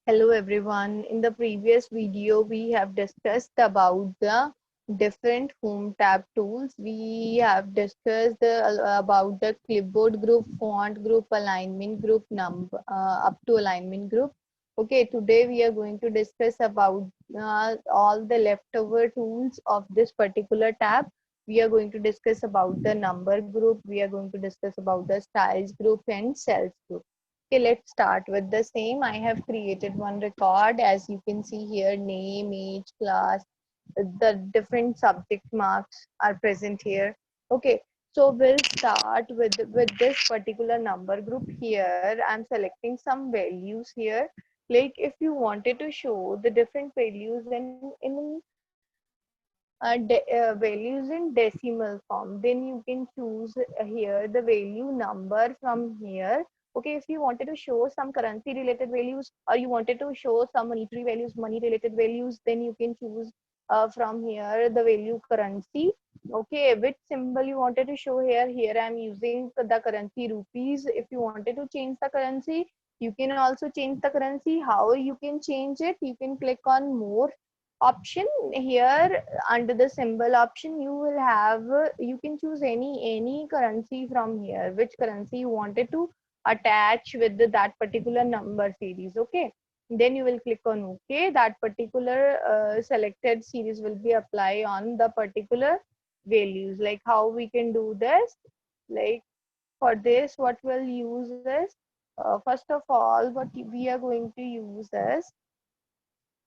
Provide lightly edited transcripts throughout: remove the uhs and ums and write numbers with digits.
Hello everyone. In the previous video, we have discussed about the different home tab tools. We have discussed about the clipboard group, font group, alignment group, number up to alignment group. Okay, today we are going to discuss about all the leftover tools of this particular tab. We are going to discuss about the number group. We are going to discuss about the styles group and cells group. Okay, let's start with the same. I have created one record. As you can see here, name, age, class, the different subject marks are present here. Okay, so we'll start with this particular number group here. I'm selecting some values here. Like if you wanted to show the different values values in decimal form, then you can choose here the value number from here. Okay, if you wanted to show some currency related values, or you wanted to show some monetary values, money related values, then you can choose from here the value currency. Okay, which symbol you wanted to show here. Here I am using the currency rupees. If you wanted to change the currency, you can also change the currency. How you can change it? You can click on more option here. Under the symbol option, you will have you can choose any currency from here, which currency you wanted to attach with that particular number series. Okay, then you will click on OK. That particular selected series will be apply on the particular values. Like how we can do this, like for this what we'll use is, first of all, what we are going to use is,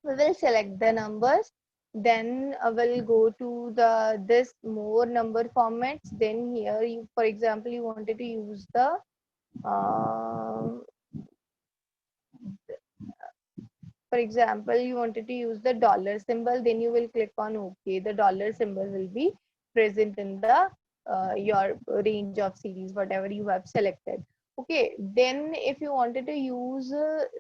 we will select the numbers, then we'll go to the this more number formats. Then here you, for example, you wanted to use the uh, for example, you wanted to use the dollar symbol, then you will click on OK. The dollar symbol will be present in the your range of series, whatever you have selected. Okay, then if you wanted to use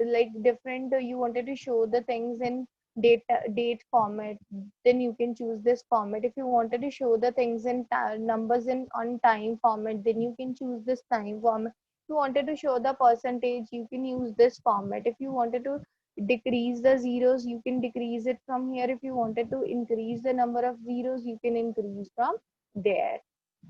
like different, you wanted to show the things in date format, then you can choose this format. If you wanted to show the things in numbers in on time format, then you can choose this time format. If you wanted to show the percentage, you can use this format. If you wanted to decrease the zeros, you can decrease it from here. If you wanted to increase the number of zeros, you can increase from there.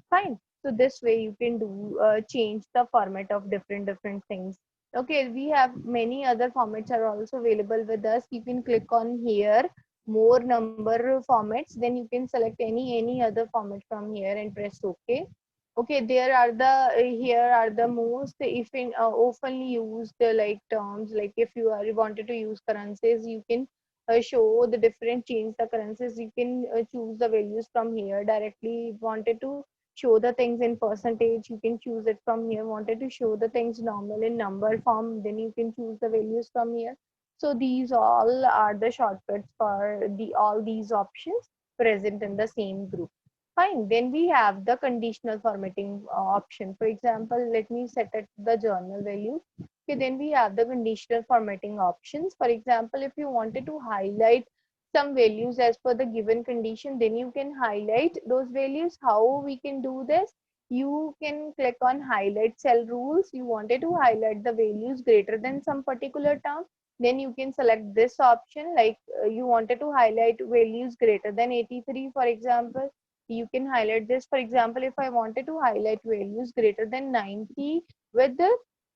Fine. So this way you can do change the format of different things. Okay, we have many other formats are also available with us. You can click on here more number formats, then you can select any other format from here and press OK. Okay, there are the here are the most often used like terms. Like if you are wanted to use currencies, you can show the different change the currencies. You can choose the values from here directly. Wanted to show the things in percentage, you can choose it from here. Wanted to show the things normal in number form, then you can choose the values from here. So these all are the shortcuts for the all these options present in the same group. Fine, then we have the conditional formatting option. For example, let me set it the journal value. Okay, then we have the conditional formatting options. For example, if you wanted to highlight some values as per the given condition, then you can highlight those values. How we can do this? You can click on highlight cell rules. You wanted to highlight the values greater than some particular term, then you can select this option. Like you wanted to highlight values greater than 83, for example, you can highlight this. For example, if I wanted to highlight values greater than 90 with the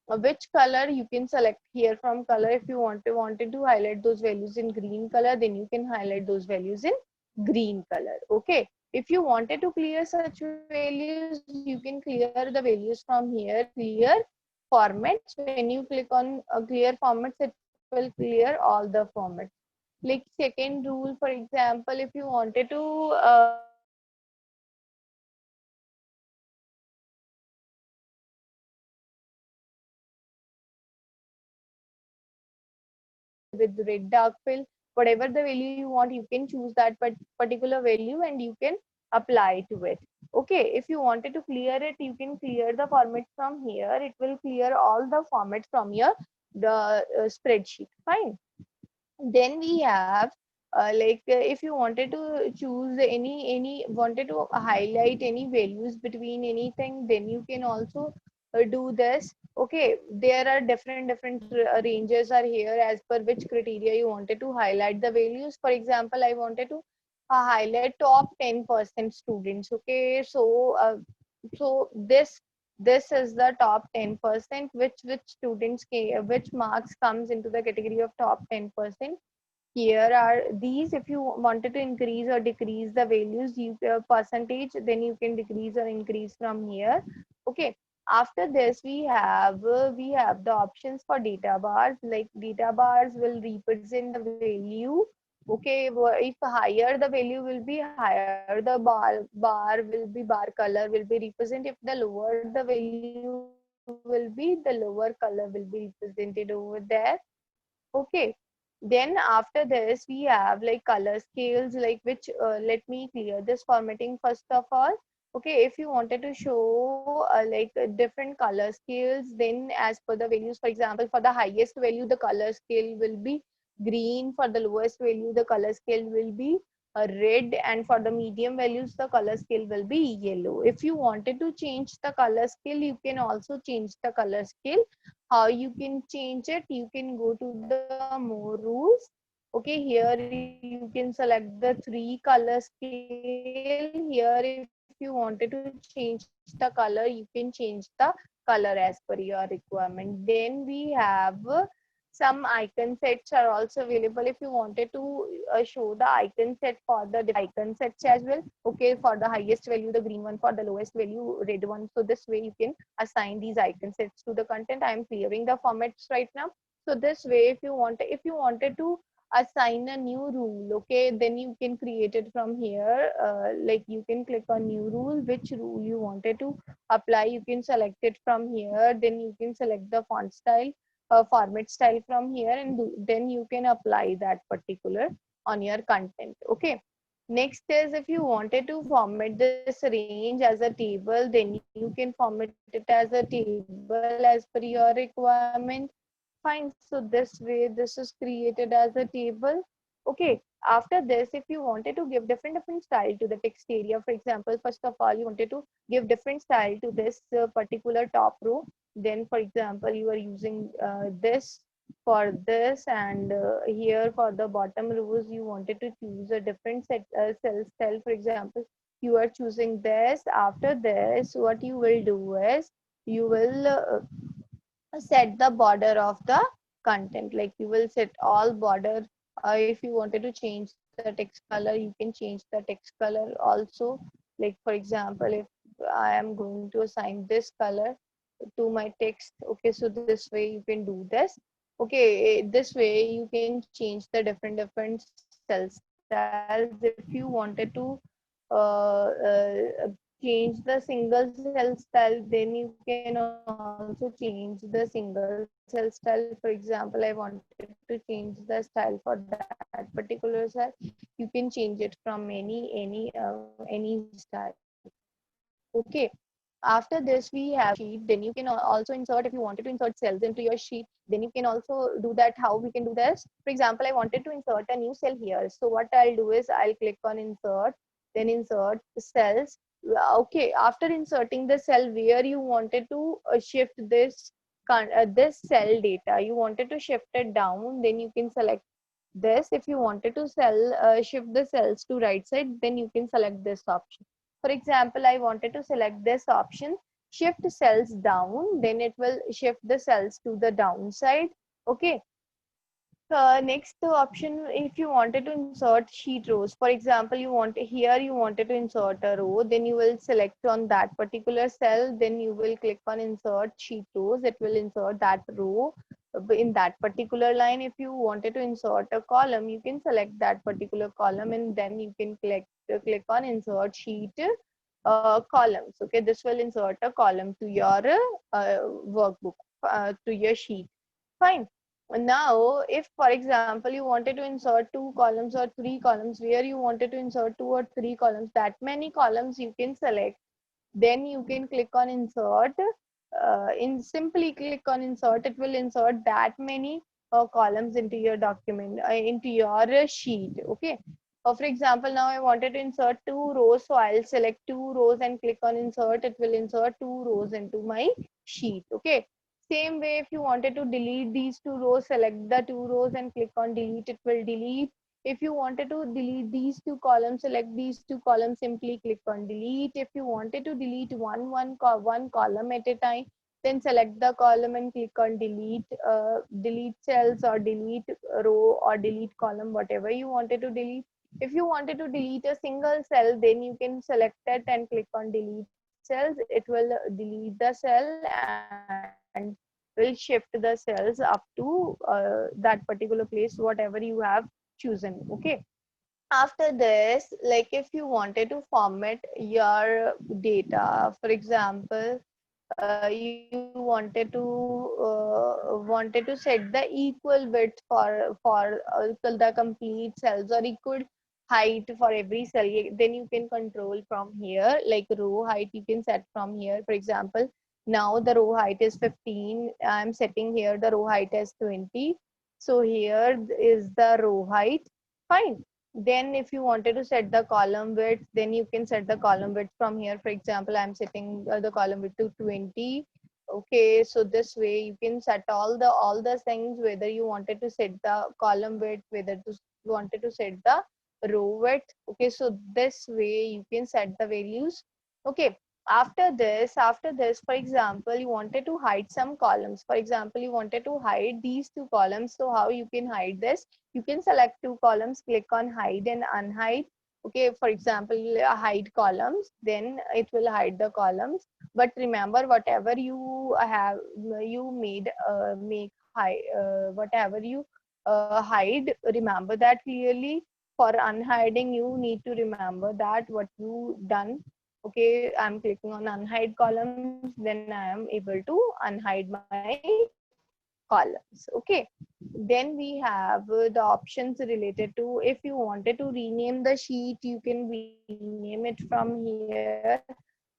which color, you can select here from color. If you wanted to highlight those values in green color, then you can highlight those values in green color. Okay, if you wanted to clear such values, you can clear the values from here. Clear formats, when you click on clear formats, it will clear all the formats. Like second rule, for example, if you wanted to highlight with red dark fill, whatever the value you want, you can choose that particular value and you can apply to it. Okay, if you wanted to clear it, you can clear the format from here. It will clear all the formats from your spreadsheet. Fine, then we have if you wanted to choose any wanted to highlight any values between anything, then you can also do this. Okay, there are different ranges are here as per which criteria you wanted to highlight the values. For example, I wanted to highlight top 10% students. Okay, so this is the top 10% which students which marks comes into the category of top 10%. Here are these. If you wanted to increase or decrease the values, you percentage, then you can decrease or increase from here. Okay, after this we have the options for data bars. Like data bars will represent the value. Okay, if higher the value will be, higher the bar will be, bar color will be represent. If the lower the value will be, the lower color will be represented over there. Okay, then after this we have like color scales, like which let me clear this formatting first of all. Okay, if you wanted to show different color scales, then as per the values, for example, for the highest value the color scale will be green, for the lowest value the color scale will be red, and for the medium values the color scale will be yellow. If you wanted to change the color scale, you can also change the color scale. How you can change it? You can go to the more rules. Okay, here you can select the 3 color scale. Here if you wanted to change the color, you can change the color as per your requirement. Then we have some icon sets are also available. If you wanted to show the icon set for the different icon sets as well. Okay, for the highest value the green one, for the lowest value red one. So this way you can assign these icon sets to the content. I am clearing the formats right now. So this way, if you wanted to assign a new rule, okay, then you can create it from here. Like you can click on new rule, which rule you wanted to apply, you can select it from here. Then you can select the font style, format style from here, and then you can apply that particular on your content. Okay, next is, if you wanted to format this range as a table, then you can format it as a table as per your requirement. Fine, so this way this is created as a table. Okay, after this, if you wanted to give different style to the text area, for example, first of all you wanted to give different style to this particular top row. Then for example you are using this for this, and here for the bottom rows you wanted to choose a different cell style. For example, you are choosing this. After this, what you will do is you will set the border of the content. Like you will set all border. If you wanted to change the text color, you can change the text color also. Like for example, if I am going to assign this color to my text, okay, so this way you can do this. Okay, this way you can change the different cell styles. If you wanted to change the single cell style, then you can also change the single cell style. For example, I wanted to change the style for that particular cell, you can change it from any style. Okay, after this we have the sheet. Then you can also insert, if you wanted to insert cells into your sheet, then you can also do that. How we can do this? For example, I wanted to insert a new cell here. So what I'll do is I'll click on insert, then insert cells. Okay, after inserting the cell where you wanted to shift this cell data, you wanted to shift it down, then you can select this. If you wanted to shift the cells to right side, then you can select this option. For example, I wanted to select this option, shift cells down, then it will shift the cells to the downside. Okay, next option, if you wanted to insert sheet rows, for example, you wanted to insert a row, then you will select on that particular cell, then you will click on insert sheet rows. It will insert that row in that particular line. If you wanted to insert a column, you can select that particular column, and then you can click on insert sheet columns. Okay, this will insert a column to your workbook, to your sheet. Fine. Now, if for example you wanted to insert 2 columns or 3 columns, where you wanted to insert 2 or 3 columns, that many columns you can select. Then you can click on insert. In simply click on insert, it will insert that many columns into your document, into your sheet. Okay. For example, now I wanted to insert 2 rows, so I'll select 2 rows and click on insert. It will insert 2 rows into my sheet. Okay. Same way, if you wanted to delete these two rows, select the two rows and click on delete, it will delete. If you wanted to delete these two columns, select these two columns, simply click on delete. If you wanted to delete one column at a time, then select the column and click on delete. Delete cells or delete row or delete column, whatever you wanted to delete. If you wanted to delete a single cell, then you can select it and click on delete cells. It will delete the cell and will shift the cells up to that particular place, whatever you have chosen. Okay. After this, like if you wanted to format your data, for example, you wanted to set the equal width for the complete cells or equal height for every cell, then you can control from here. Like row height you can set from here. For example, now the row height is 15, I'm setting here the row height as 20. So here is the row height. Fine. Then if you wanted to set the column width, then you can set the column width from here. For example, I'm setting the column width to 20. Okay, so this way you can set all the things, whether you wanted to set the column width, whether you wanted to set the row width. Okay, so this way you can set the values. Okay. After this, for example, you wanted to hide some columns. For example, you wanted to hide these two columns. So how you can hide this? You can select two columns, click on hide and unhide. Okay, for example, hide columns, then it will hide the columns. But remember, whatever you have, you make hide, whatever you hide, remember that clearly. For unhiding, you need to remember that what you done. Okay, I'm clicking on unhide columns, then I am able to unhide my columns. Okay. Then we have the options related to, if you wanted to rename the sheet, you can rename it from here.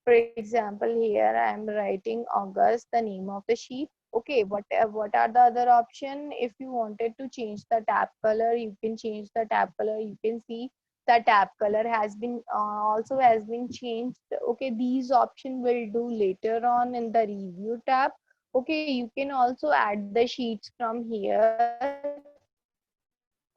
For example, here I am writing August, the name of the sheet. Okay, what are the other option? If you wanted to change the tab color, you can change the tab color. You can see the tab color also has been changed. Okay, these option will do later on in the review tab. Okay, you can also add the sheets from here.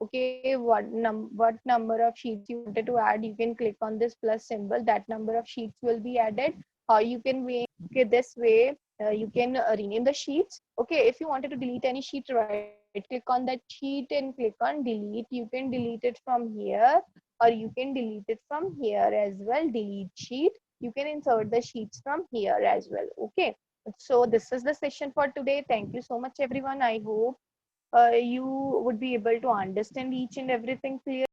Okay, what number of sheets you wanted to add, you can click on this plus symbol, that number of sheets will be added. Or you can okay, this way you can rename the sheets. Okay, if you wanted to delete any sheet, right click on that sheet and click on delete. You can delete it from here, or you can delete it from here as well. Delete sheet, you can insert the sheets from here as well. Okay, so this is the session for today. Thank you so much everyone. I hope you would be able to understand each and everything clearly.